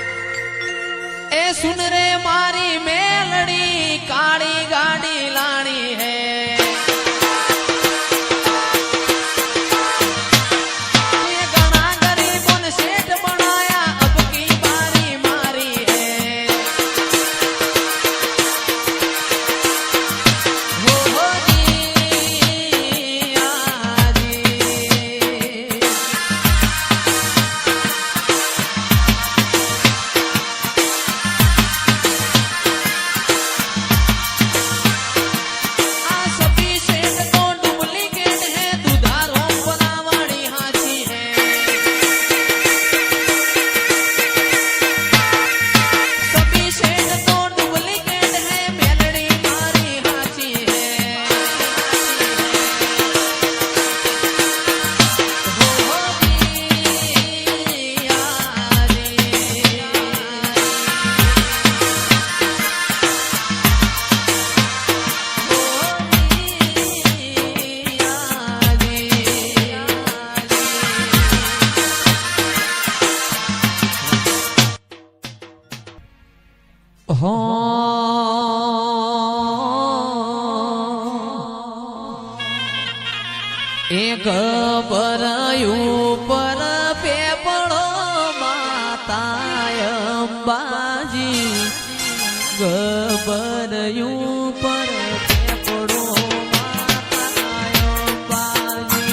ए सुन रे मारी मेलड़ी काली गाड़ी लानी है ये घना गरीबों ने सेठ बनाया अब की बारी मारी है हो जी आजी एक बरयू पर पेपड़ो माता अंबाजी गबरयू पर पेपड़ो माता अंबाजी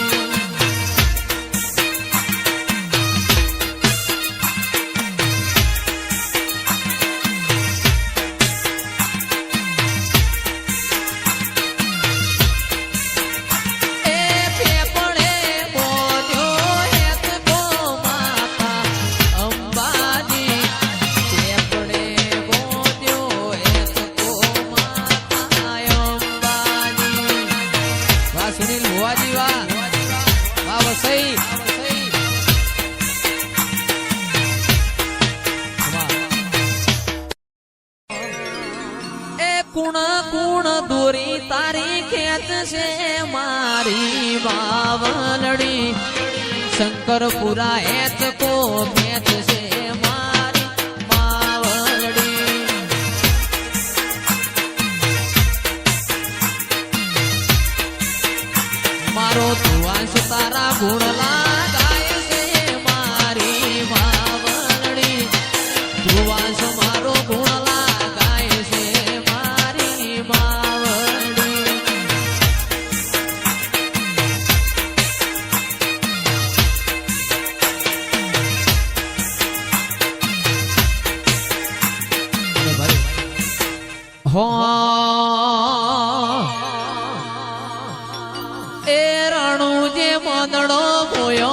सुनील भुवाजी वाह वसई ए कुण कुण दोरी तारी खेत से मारी बावलड़ी शंकरपुरा एत को खेत से मारी बावलड़ी मारो तुआंश तारा गुण लगाय से मारी बावलड़ी तुआंश मारो गुण लगाय से मारी बावलड़ी हो એ રણુ જે મદડો મોયો